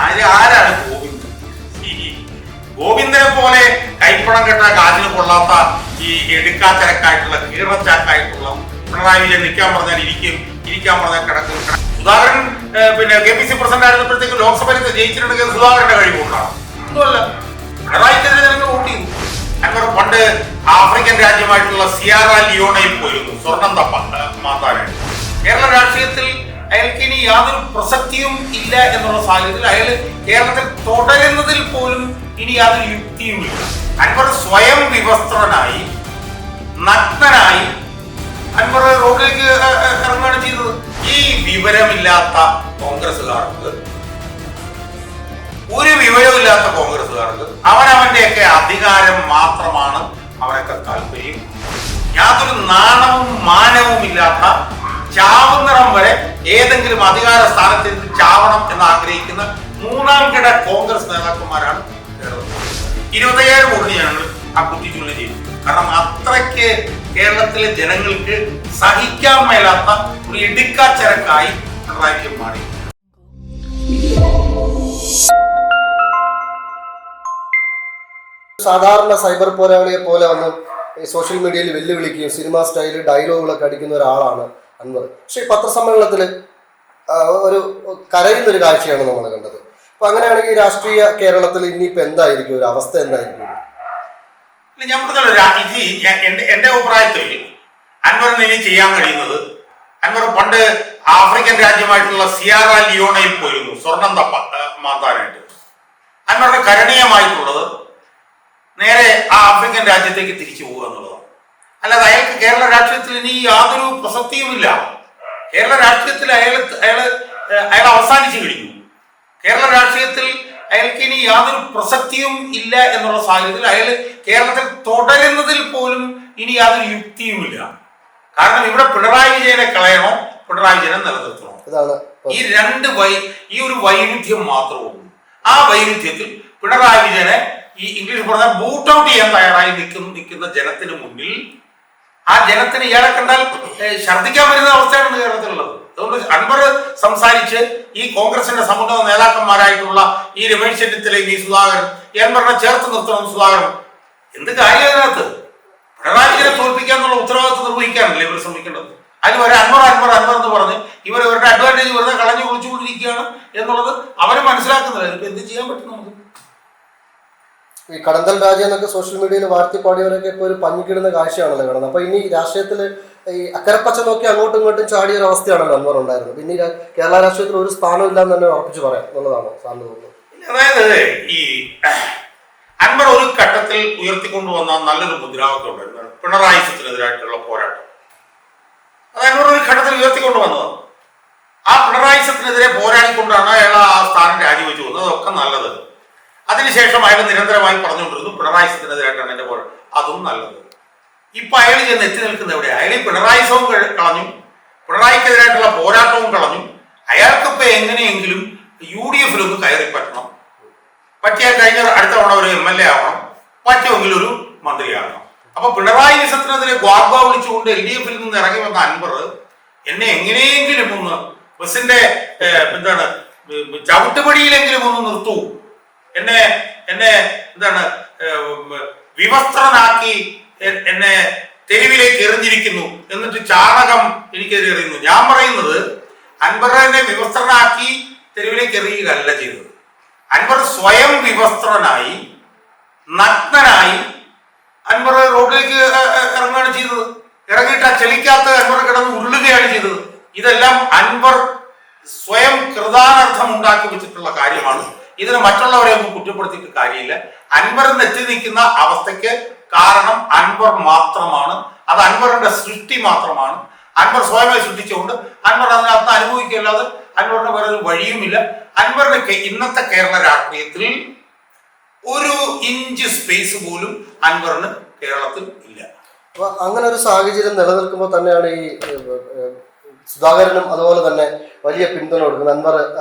ആരാണ് ഗോവിന്ദൻ? ഈ ഗോവിന്ദനെ പോലെ കൈപ്പണം കെട്ട കാശിന് കൊള്ളാത്ത ഈ എടുക്കാച്ചരക്കായിട്ടുള്ള കീറച്ചാക്കായിട്ടുള്ള പിണറായി വിജയൻ നിൽക്കാൻ പറഞ്ഞാൽ ഇരിക്കാൻ പറഞ്ഞാൽ കിടക്കും. സുധാകരൻ പിന്നെ KPC പ്രസിഡന്റ് ആയിരുന്നപ്പോഴത്തേക്ക് ലോക്സഭയിൽ ജയിച്ചിട്ടുണ്ടെങ്കിൽ സുധാകരന്റെ കഴിവുകൊണ്ടാണ്. ഒന്നുമല്ല, പിണറായിക്കെതിരെ ജനങ്ങൾ വോട്ട് ചെയ്തു. അങ്ങനെ പണ്ട് ആഫ്രിക്കൻ രാജ്യമായിട്ടുള്ള സിയാറ ലിയോണയിൽ പോയിരുന്നു സ്വർണം മാത്താനായിട്ട്. കേരള രാഷ്ട്രീയത്തിൽ അയാൾക്ക് ഇനി യാതൊരു പ്രസക്തിയും ഇല്ല എന്നുള്ള സാഹചര്യത്തിൽ അയാൾ കേരളത്തിൽ തുടരുന്നതിൽ പോലും ഇനി യാതൊരു യുക്തിയുമില്ല. അൻവർ സ്വയം വിവസ്ത്രനായി നഗ്നനായി അൻവർ റോഡിലേക്ക് ഇറങ്ങുകയാണ് ചെയ്തത്. ഈ വിവരമില്ലാത്ത കോൺഗ്രസുകാർക്ക് അവനവന്റെയൊക്കെ അധികാരം മാത്രമാണ് അവനൊക്കെ താല്പര്യം. യാതൊരു നാണവും മാനവും ഇല്ലാത്ത ചാവുന്നിടം വരെ ഏതെങ്കിലും അധികാര സ്ഥാനത്ത് ചാവണം എന്ന് ആഗ്രഹിക്കുന്ന മൂന്നാം കിട കോൺഗ്രസ് നേതാക്കന്മാരാണ് കേരളത്തിൽ. 25,000 വോട്ടിന് ഞങ്ങൾ ആ കുറ്റിച്ചുള്ളിൽ ചെയ്തു. കാരണം അത്രയ്ക്ക് കേരളത്തിലെ ജനങ്ങൾക്ക് സഹിക്കാൻ മേലാത്ത ഒരു ഇടുക്കാച്ചരക്കായി പിണറായി മാറി. സാധാരണ സൈബർ പോരാളിയെ പോലെ വന്ന് സോഷ്യൽ മീഡിയയിൽ വെല്ലുവിളിക്കുകയും സിനിമ സ്റ്റൈലിൽ ഡയലോഗുകളൊക്കെ അടിക്കുന്ന ഒരാളാണ് അൻവർ. പക്ഷെ ഈ പത്രസമ്മേളനത്തിൽ ഒരു കരയുന്നൊരു കാഴ്ചയാണ് നമ്മൾ കണ്ടത്. അപ്പൊ അങ്ങനെയാണെങ്കിൽ രാഷ്ട്രീയ കേരളത്തിൽ ഇനിയിപ്പോ എന്തായിരിക്കും ഒരു അവസ്ഥ? എന്തായിരിക്കും? ഞാൻ എന്റെ അഭിപ്രായത്തിൽ അൻവറിന് ഇനി ചെയ്യാൻ കഴിയുന്നത്, അൻവർ പണ്ട് ആഫ്രിക്കൻ രാജ്യമായിട്ടുള്ള സിയാറ ലിയോണയിൽ പോയിരുന്നു സ്വർണം മാത്താനായിട്ട്. അൻവറിന് കരണീയമായിട്ടുള്ളത് നേരെ ആ ആഫ്രിക്കൻ രാജ്യത്തേക്ക് തിരിച്ചു പോകുക എന്നുള്ളതാണ്. അല്ലാതെ അയാൾക്ക് കേരള രാഷ്ട്രീയത്തിൽ ഇനി യാതൊരു പ്രസക്തിയുമില്ല. കേരള രാഷ്ട്രീയത്തിൽ അയാൾ അവസാനിച്ചു കഴിഞ്ഞു. കേരള രാഷ്ട്രീയത്തിൽ അയാൾക്ക് ഇനി യാതൊരു പ്രസക്തിയും ഇല്ല എന്നുള്ള സാഹചര്യത്തിൽ അയാൾ കേരളത്തിൽ തുടരുന്നതിൽ പോലും ഇനി യാതൊരു യുക്തിയുമില്ല. കാരണം ഇവിടെ പിണറായി വിജയനെ കളയണോ, പിണറായി വിജയനെ നിലനിർത്തണോ, ഈ ഒരു വൈരുദ്ധ്യം മാത്രമേ ഉള്ളൂ. ആ വൈരുദ്ധ്യത്തിൽ പിണറായി വിജയനെ ഈ ഇംഗ്ലീഷ് പറഞ്ഞാൽ ബൂട്ട് ഔട്ട് ചെയ്യാൻ തയ്യാറായി നിൽക്കുന്ന ജനത്തിന് മുന്നിൽ ആ ജനത്തിന് ഇയാളെ കണ്ടാൽ ഛർദ്ദിക്കാൻ വരുന്ന അവസ്ഥയാണ് കേരളത്തിലുള്ളത്. അതുകൊണ്ട് അൻവർ സംസാരിച്ച് ഈ കോൺഗ്രസിന്റെ സമുന്നത നേതാക്കന്മാരായിട്ടുള്ള ഈ രമേശ് ചെന്നിത്തലയും ഈ സുധാകരൻ അൻവറിനെ ചേർത്ത് നിർത്തണം. സുധാകരൻ എന്ത് കാര്യം അതിനകത്ത്? പിണറായി വിജയനെ തോൽപ്പിക്കുക എന്നുള്ള ഉത്തരവാദിത്വം നിർവഹിക്കാനല്ലേ ഇവർ ശ്രമിക്കേണ്ടത്. അതിന് വരെ അൻവർ എന്ന് പറഞ്ഞ് ഇവരുടെ അഡ്വാൻറ്റേജ് വെറുതെ കളഞ്ഞു കുളിച്ചുകൊണ്ടിരിക്കുകയാണ് എന്നുള്ളത് അവര് മനസ്സിലാക്കുന്നില്ല. ഇപ്പൊ എന്ത് ചെയ്യാൻ പറ്റും നമുക്ക്? ഈ കടന്തൽ രാജ്യം എന്നൊക്കെ സോഷ്യൽ മീഡിയയിൽ വാഴ്ത്തിപ്പാടിയവരൊക്കെ ഇപ്പോൾ ഒരു പഞ്ഞിക്കിടുന്ന കാഴ്ചയാണല്ലോ കാണുന്നത്. അപ്പൊ ഇനി രാഷ്ട്രീയത്തിൽ ഈ അക്കരപ്പച്ച നോക്കി അങ്ങോട്ടും ഇങ്ങോട്ടും ചാടിയ ഒരു അവസ്ഥയാണല്ലോ അൻവർ ഉണ്ടായിരുന്നത്. പിന്നെ കേരള രാഷ്ട്രീയത്തിൽ ഒരു സ്ഥാനം ഇല്ലാന്ന് തന്നെ ഉറപ്പിച്ച് പറയാം എന്നുള്ളതാണോ സാറിന് തോന്നുന്നത്? അതായത് ഈ അൻവർ ഒരു ഘട്ടത്തിൽ ഉയർത്തിക്കൊണ്ടുവന്ന നല്ലൊരു മുദ്രാവാക്യം ഉണ്ടായിരുന്നു, പിണറായിസത്തിനെതിരായിട്ടുള്ള പോരാട്ടം. അത് അൻവർ ഒരു ഘട്ടത്തിൽ ഉയർത്തിക്കൊണ്ടുവന്നതാണ്. ആ പിണറായിസത്തിനെതിരെ പോരാടിക്കൊണ്ടാണ് അയാൾ ആ സ്ഥാനം രാജിവെച്ചു പോകുന്നത്. അതൊക്കെ നല്ലത്. അതിനുശേഷം അയാൾ നിരന്തരമായി പറഞ്ഞുകൊണ്ടിരുന്നു പിണറായിസത്തിനെതിരായിട്ടാണ് എന്റെ പോരാട്ടം. അതും നല്ലത്. ഇപ്പൊ അയാൾ ചെന്ന് എത്തി നിൽക്കുന്നത് എവിടെയാണ്? അയാൾ പിണറായിസവും കളഞ്ഞു, പിണറായിക്കെതിരായിട്ടുള്ള പോരാട്ടവും കളഞ്ഞു. അയാൾക്കിപ്പോ എങ്ങനെയെങ്കിലും UDF കയറി പറ്റണം. പറ്റിയാൽ കഴിഞ്ഞ അടുത്ത തവണ ഒരു MLA ആവണം, പറ്റുമെങ്കിൽ ഒരു മന്ത്രിയാകണം. അപ്പൊ പിണറായി വിസത്തിനെതിരെ ഗ്വാഗ്വ വിളിച്ചുകൊണ്ട് LDF നിന്ന് ഇറങ്ങി വന്ന അൻവർ എന്നെ എങ്ങനെയെങ്കിലും ഒന്ന് ബസിന്റെ ചവിട്ടുപടിയിലെങ്കിലും ഒന്ന് നിർത്തൂ, എന്നെ വിവസ്ത്രനാക്കി എന്നെ തെരുവിലേക്ക് എറിഞ്ഞിരിക്കുന്നു, എന്നിട്ട് ചാണകം എനിക്കെതിരെ എറിയുന്നു. ഞാൻ പറയുന്നത് അൻവറിനെ വിവസ്ത്രനാക്കി തെരുവിലേക്ക് എറിയുകയല്ല ചെയ്തത്. അൻവർ സ്വയം വിവസ്ത്രനായി നഗ്നനായി അൻവർ റോഡിലേക്ക് ഇറങ്ങുകയാണ് ചെയ്തത്. ഇറങ്ങിയിട്ട് ആ ചെളിക്കകത്ത് അൻവർ കിടന്ന് ഉരുളുകയാണ് ചെയ്തത്. ഇതെല്ലാം അൻവർ സ്വയം കൃതാനർത്ഥം ഉണ്ടാക്കി വെച്ചിട്ടുള്ള കാര്യമാണ്. ഇതിന് മറ്റുള്ളവരെ ഒന്നും കുറ്റപ്പെടുത്തിയിട്ട് കാര്യമില്ല. അൻവറിന് എത്തി നിൽക്കുന്ന അവസ്ഥയ്ക്ക് കാരണം അൻവർ മാത്രമാണ്. അത് അൻവറിന്റെ സൃഷ്ടി മാത്രമാണ്. അൻവർ സ്വയമായി സൃഷ്ടിച്ചുകൊണ്ട് അൻവർ അതിനകത്ത് അനുഭവിക്കില്ലാതെ അൻവറിന് വേറെ ഒരു വഴിയുമില്ല. അൻവറിന് ഇന്നത്തെ കേരള രാഷ്ട്രീയത്തിൽ ഒരു ഇഞ്ച് സ്പേസ് പോലും അൻവറിന് കേരളത്തിൽ ഇല്ല. അപ്പൊ അങ്ങനെ ഒരു സാഹചര്യം നിലനിൽക്കുമ്പോൾ തന്നെയാണ് ഈ സുധാകരനും അതുപോലെ തന്നെ വലിയ പിന്തുണ കൊടുക്കുന്നത്. അൻവർ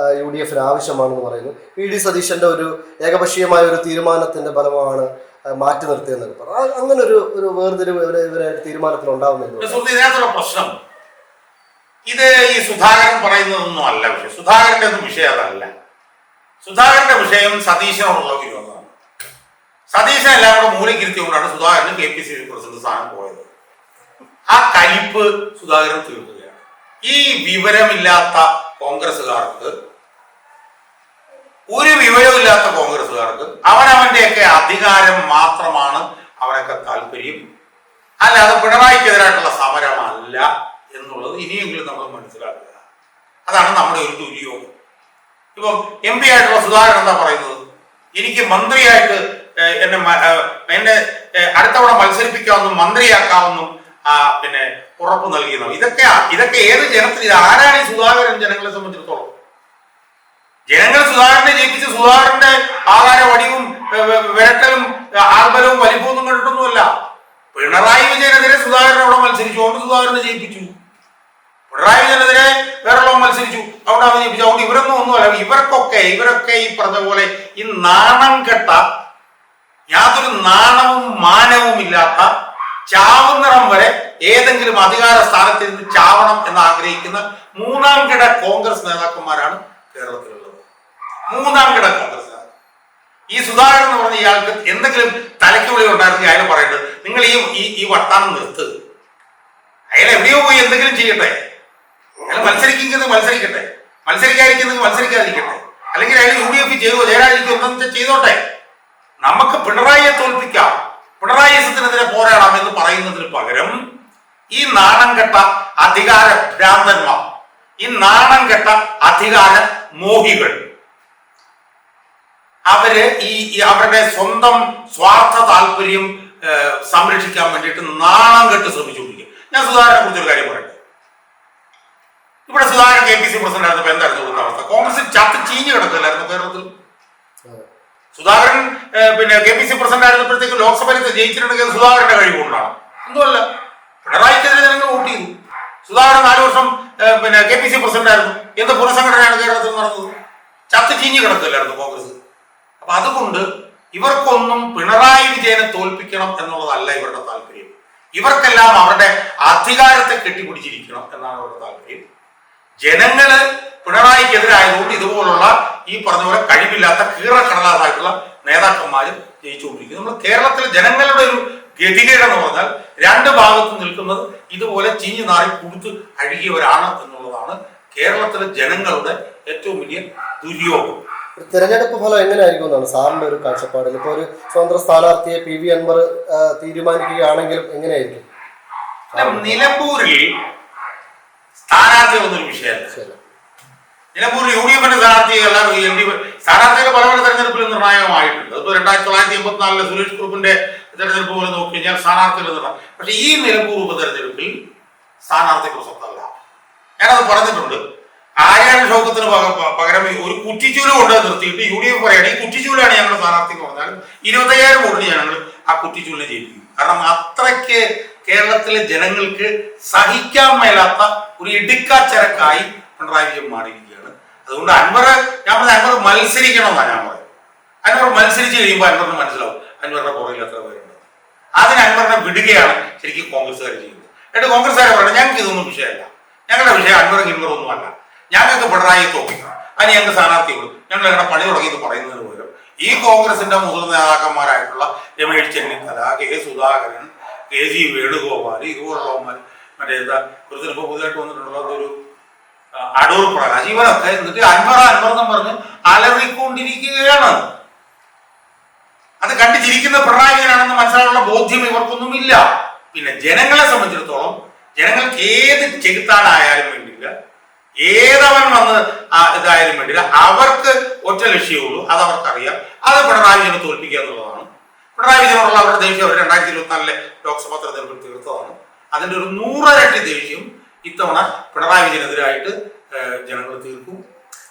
UDF ആവശ്യമാണെന്ന് പറയുന്നു. PD സതീശന്റെ ഒരു ഏകപക്ഷീയമായ ഒരു തീരുമാനത്തിന്റെ ഫലമാണ് മാറ്റി നിർത്തിയെന്നൊക്കെ പറഞ്ഞു. അങ്ങനെ ഒരു വേർതിരിവ് ഇവരെ തീരുമാനത്തിൽ ഉണ്ടാവുന്നില്ല. ഇതിനകത്തുള്ള പ്രശ്നം ഇത് ഈ സുധാകരൻ പറയുന്നതൊന്നും അല്ല വിഷയം. സുധാകരന്റെ ഒന്നും വിഷയം അതല്ല. സുധാകരന്റെ വിഷയം സതീശനോടുള്ള വിരോധമാണ്. സതീശൻ എല്ലാം കൂടെ മൂലക്കിരുത്തിക്കൊണ്ടാണ് സുധാകരന് KPCC പ്രസിഡന്റ് സ്ഥാനം പോയത്. ആ കലിപ്പ് സുധാകരൻ തീർക്കുകയാണ്. ഈ വിവരമില്ലാത്ത കോൺഗ്രസ്സുകാർക്ക്, ഒരു വിവരമില്ലാത്ത കോൺഗ്രസ്സുകാർക്ക് അവനവന്റെയൊക്കെ അധികാരം മാത്രമാണ് അവനൊക്കെ താല്പര്യം, അല്ലാതെ പിണറായിക്കെതിരായിട്ടുള്ള സമരമല്ല എന്നുള്ളത് ഇനിയെങ്കിലും നമ്മൾ മനസ്സിലാക്കുക. അതാണ് നമ്മുടെ ഒരു ദുര്യോഗം. ഇപ്പം MP ആയിട്ടുള്ള സുധാകരൻ എന്താ പറയുന്നത്? എനിക്ക് മന്ത്രിയായിട്ട് എന്നെ അടുത്തവണ മത്സരിപ്പിക്കാമെന്നും മന്ത്രിയാക്കാമെന്നും പിന്നെ ഉറപ്പ് നൽകിയെന്നോ. ഇതൊക്കെ ഏത് ജനത്തിൽ, ഇത് ആരാണ് ഈ സുധാകരൻ ജനങ്ങളെ സംബന്ധിച്ചിടത്തോളം? ജനങ്ങൾ സുധാകരനെ ജയിപ്പിച്ച് സുധാകരന്റെ ആകാര വടിവും വിരട്ടലും ആർബലവും വലിപ്പമൊന്നും കണ്ടിട്ടൊന്നുമല്ല. പിണറായി വിജയനെതിരെ സുധാകരൻ അവിടെ മത്സരിച്ചു, അതുകൊണ്ട് സുധാകരനെ ജയിപ്പിച്ചു. പിണറായി വിജയനെതിരെ വേറെ മത്സരിച്ചു, അവിടെ അവൻ ജയിപ്പിച്ചു. അതുകൊണ്ട് ഒന്നുമല്ല. ഇവരൊക്കെ ഈ പറഞ്ഞ പോലെ ഈ നാണം കെട്ട, യാതൊരു നാണവും മാനവും ഇല്ലാത്ത, ചാവുന്നിടം വരെ ഏതെങ്കിലും അധികാര സ്ഥാനത്തിരുന്ന് ചാവണം എന്ന് ആഗ്രഹിക്കുന്ന മൂന്നാം കിട കോൺഗ്രസ് നേതാക്കന്മാരാണ് കേരളത്തിലുള്ളത്. മൂന്നാം കിട കോൺഗ്രസ് നേതാക്കൾ. ഈ സുധാകരൻ എന്ന് പറഞ്ഞ ഇയാൾക്ക് എന്തെങ്കിലും തലയ്ക്കുള്ളിൽ ഉണ്ടായിരുന്നെങ്കിൽ അയാൾ പറയേണ്ടത്, നിങ്ങൾ ഈ വർത്താനം നിർത്ത്, അയാൾ എവിടെയോ പോയി എന്തെങ്കിലും ചെയ്യട്ടെ, അയാൾ മത്സരിക്കുന്നത് മത്സരിക്കട്ടെ, മത്സരിക്കാതിരിക്കുന്നത് മത്സരിക്കാതിരിക്കട്ടെ, അല്ലെങ്കിൽ അയാൾ UDF ചെയ്തോ ജയരാജിക്കോ എന്താ ചെയ്തോട്ടെ. നമുക്ക് പിണറായിയെ തോൽപ്പിക്കാം, പിണറായിസത്തിനെതിരെ പോരാടാം എന്ന് പറയുന്നതിന് പകരം ഈ നാണം കെട്ട അധികാര ഭ്രാന്തന്മാർ, ഈ നാണം കെട്ട അധികാര മോഹികൾ, അവര് അവരുടെ സ്വന്തം സ്വാർത്ഥ താല്പര്യം സംരക്ഷിക്കാൻ വേണ്ടിയിട്ട് നാണം കെട്ട് ശ്രമിച്ചുകൊണ്ടിരിക്കും. ഞാൻ സുധാകരനെ കുറിച്ചൊരു കാര്യം പറയട്ടെ. ഇവിടെ സുധാകരൻ KPCC പ്രസിഡന്റ് ആയിരുന്നപ്പോൾ എന്തായിരുന്നു ഇവിടുത്തെ അവസ്ഥ? കോൺഗ്രസ് ചത്ത് ചീഞ്ഞു കിടക്കില്ലായിരുന്നു കേരളത്തിൽ. സുധാകരൻ KPCC പ്രസിഡന്റ് ആയിരുന്നപ്പോഴത്തേക്ക് ലോക്സഭയിൽ ജയിച്ചിട്ടുണ്ടെങ്കിൽ സുധാകരന്റെ കഴിവുകൊണ്ടാണ്, എന്തുമല്ല. പിണറായിക്കെതിരെ ജനങ്ങൾ വോട്ട് ചെയ്തു. സുധാകരൻ 4 വർഷം KPCC പ്രസിഡന്റ് ആയിരുന്നു. എന്ത് പുനഃസംഘടനയാണ് കേരളത്തിൽ നടന്നത്? ചത്ത് ചീഞ്ഞു കിടക്കില്ലായിരുന്നു കോൺഗ്രസ്. അപ്പൊ അതുകൊണ്ട് ഇവർക്കൊന്നും പിണറായി വിജയനെ തോൽപ്പിക്കണം എന്നുള്ളതല്ല ഇവരുടെ താല്പര്യം. ഇവർക്കെല്ലാം അവരുടെ അധികാരത്തെ കെട്ടിപ്പിടിച്ചിരിക്കണം എന്നാണ് അവരുടെ താല്പര്യം. ജനങ്ങള് പിണറായിക്കെതിരായതുകൊണ്ട് ഇതുപോലുള്ള ഈ പറഞ്ഞ പോലെ കഴിവില്ലാത്ത കീറക്കടലാസായിട്ടുള്ള നേതാക്കന്മാർ ജയിച്ചുകൊണ്ടിരിക്കുന്നു. നമ്മൾ കേരളത്തിലെ ജനങ്ങളുടെ ഒരു ഗതികേടെന്ന് പറഞ്ഞാൽ രണ്ട് ഭാഗത്ത് നിൽക്കുന്നത് ഇതുപോലെ ചീഞ്ഞു നാറി കുടുത്ത് അഴുകിയവരാണ് എന്നുള്ളതാണ് കേരളത്തിലെ ജനങ്ങളുടെ ഏറ്റവും വലിയ ദുര്യോഗം. തെരഞ്ഞെടുപ്പ് ഫലം എങ്ങനെയായിരിക്കും എന്നാണ് സാറിന്റെ ഒരു കാഴ്ചപ്പാടിൽ? ഇപ്പൊ ഒരു സ്വതന്ത്ര സ്ഥാനാർത്ഥിയെ PV അൻവർ തീരുമാനിക്കുകയാണെങ്കിലും എങ്ങനെയായിരിക്കും? നിലമ്പൂരിൽ സ്ഥാനാർത്ഥികളൊന്നൊരു വിഷയമല്ല. നിലമ്പൂരിൽ UDFന്റെ സ്ഥാനാർത്ഥികളെല്ലാം സ്ഥാനാർത്ഥികൾ പല പല തെരഞ്ഞെടുപ്പിൽ നിർണായകമായിട്ടുണ്ട്. അതിപ്പോ 1984 സുരേഷ് കുറുപ്പിന്റെ തെരഞ്ഞെടുപ്പ് പോലെ നോക്കി കഴിഞ്ഞാൽ സ്ഥാനാർത്ഥികൾ നിർണ്ണയം. പക്ഷെ ഈ നിലമ്പൂർ ഉപതെരഞ്ഞെടുപ്പിൽ സ്ഥാനാർത്ഥി പ്രസക്തമല്ല. ഞാനത് പറഞ്ഞിട്ടുണ്ട്. ആര്യാടൻ ഷൗക്കത്തിന് പകരം ഒരു കുറ്റിച്ചൂല് കൊണ്ട് നിർത്തിയിട്ട് UDF പറയാണ് ഈ കുറ്റിച്ചൂലാണ് ഞങ്ങളുടെ സ്ഥാനാർത്ഥി എന്ന് പറഞ്ഞാൽ 25,000 വോട്ടിന് ഞങ്ങൾ ആ കുറ്റിച്ചൂലിനെ ജയിപ്പിക്കും. കാരണം അത്രയ്ക്ക് കേരളത്തിലെ ജനങ്ങൾക്ക് സഹിക്കാൻ മേലാത്ത ഒരു ഇടുക്കാച്ചരക്കായി പിണറായി വിജയൻ മാറിയിരിക്കുകയാണ്. അതുകൊണ്ട് അൻവർ മത്സരിക്കണമെന്നാണ് ഞാൻ പറയുന്നത്. അൻവർ മത്സരിച്ച് കഴിയുമ്പോൾ അൻവറിന് മനസ്സിലാവും അൻവറിന്റെ പുറകിൽ എത്ര പേരുണ്ട്. അതിന് അൻവറിനെ വിടുകയാണ് ശരിക്കും കോൺഗ്രസ്സുകാർ ചെയ്യുന്നത്. എന്നിട്ട് കോൺഗ്രസ്സുകാരെ പറയുന്നത് ഞങ്ങൾക്ക് ഇതൊന്നും വിഷയമല്ല, ഞങ്ങളുടെ വിഷയം അൻവറും ഇൻവറൊന്നും അല്ല, ഞങ്ങൾക്ക് പിണറായി തോപ്പിക്കണം, അതിന് ഞങ്ങൾക്ക് സ്ഥാനാർത്ഥികളും ഞങ്ങൾ ഞങ്ങളുടെ പണി തുടങ്ങിയെന്ന് പറയുന്നതിന് പകരം ഈ കോൺഗ്രസിന്റെ മുതിർന്ന നേതാക്കന്മാരായിട്ടുള്ള രമേശ് ചെന്നിത്തല, K സുധാകരൻ, KG വേണുഗോപാൽ, ഇതുപോലുള്ളവന്മാർ, മറ്റേതാ കൃത്യനിപ്പോ പുതിയതായിട്ട് വന്നിട്ടുള്ള ഒരു അടൂർ പ്രകാശ്, ഇവരൊക്കെ എന്നിട്ട് അൻവറെന്നും പറഞ്ഞ് അലറിക്കൊണ്ടിരിക്കുകയാണ്. അത് കണ്ടു ചിരിക്കുന്ന പിണറായിയാണെന്ന് മനസ്സിലാക്കാനുള്ള ബോധ്യം ഇവർക്കൊന്നുമില്ല. പിന്നെ ജനങ്ങളെ സംബന്ധിച്ചിടത്തോളം ജനങ്ങൾക്ക് ഏത് ചെകുത്താനായാലും വേണ്ടില്ല, ഏതവൻ വന്ന് ഇതായാലും വേണ്ടില്ല, അവർക്ക് ഒറ്റ ലക്ഷ്യമുള്ളൂ, അത് അവർക്കറിയാം. അത് പിണറായി വിജയനെ തോൽപ്പിക്കുക എന്നുള്ളതാണ്. പിണറായി വിജയനോടുള്ള അവരുടെ ദേഷ്യം അവർ 2024 ലോക്സഭാ തെരഞ്ഞെടുപ്പിൽ തീർത്തതാണ്. അതിന്റെ ഒരു 100 ഇരട്ടി ദേഷ്യം ഇത്തവണ പിണറായി വിജയനെതിരായിട്ട് ജനങ്ങൾ തീർക്കും.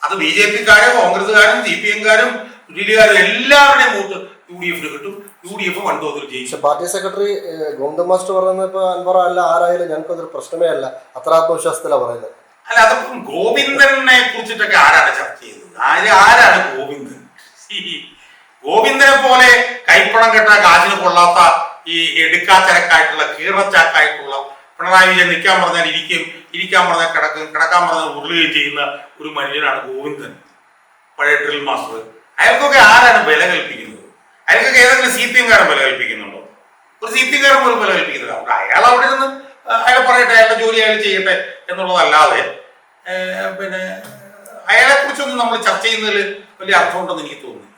അത് BJP-ക്കാരും കോൺഗ്രസ്സുകാരും CPM-കാരും ഡൽഹിക്കാരും എല്ലാവരുടെയും വോട്ട് UDF-ന് കിട്ടും. UDF വൻതോതിൽ ജയിച്ചു. പാർട്ടി സെക്രട്ടറി ഗോവിന്ദൻ മാസ്റ്റർ പറയുന്നത് ഇപ്പൊ അൻവർ അല്ല ആരായാലും ഞങ്ങൾക്ക് അതൊരു പ്രശ്നമേ അല്ല, അത്ര ആത്മവിശ്വാസത്തിലാണ് പറയുന്നത്. അല്ല, അതിപ്പം ഗോവിന്ദനെ കുറിച്ചിട്ടൊക്കെ ആരാണ് ചർച്ച ചെയ്യുന്നത്? ആരാണ് ഗോവിന്ദൻ? ഗോവിന്ദനെ പോലെ കൈപ്പണം കെട്ട കാശിന് കൊള്ളാത്ത ഈ എടുക്കാച്ചരക്കായിട്ടുള്ള കീറച്ചാക്കായിട്ടുള്ള പിണറായി വിജയൻ നിൽക്കാൻ പറഞ്ഞാൽ ഇരിക്കും, ഇരിക്കാൻ പറഞ്ഞാൽ കിടക്കും, കിടക്കാൻ പറഞ്ഞാൽ ഉരുളുകയും ചെയ്യുന്ന ഒരു മനുഷ്യനാണ് ഗോവിന്ദൻ. പഴയ ഡ്രിൽ മാസ്റ്റർ, അയാൾക്കൊക്കെ ആരാണ് വില കൽപ്പിക്കുന്നത്? അയാൾക്കൊക്കെ ഏതെങ്കിലും CPM കാരൻ വില കൽപ്പിക്കുന്നുണ്ടോ? ഒരു CPM കാരൻ പോലും വില കൽപ്പിക്കുന്നില്ല. അപ്പോൾ അയാൾ അവിടെ നിന്ന് അയാൾ പറയട്ടെ, അയാളുടെ ജോലി അയാൾ ചെയ്യട്ടെ എന്നുള്ളതല്ലാതെ പിന്നെ അയാളെ കുറിച്ചൊന്നും നമ്മൾ ചർച്ച ചെയ്യുന്നതിൽ വലിയ അർത്ഥമുണ്ടെന്ന് എനിക്ക് തോന്നുന്നു.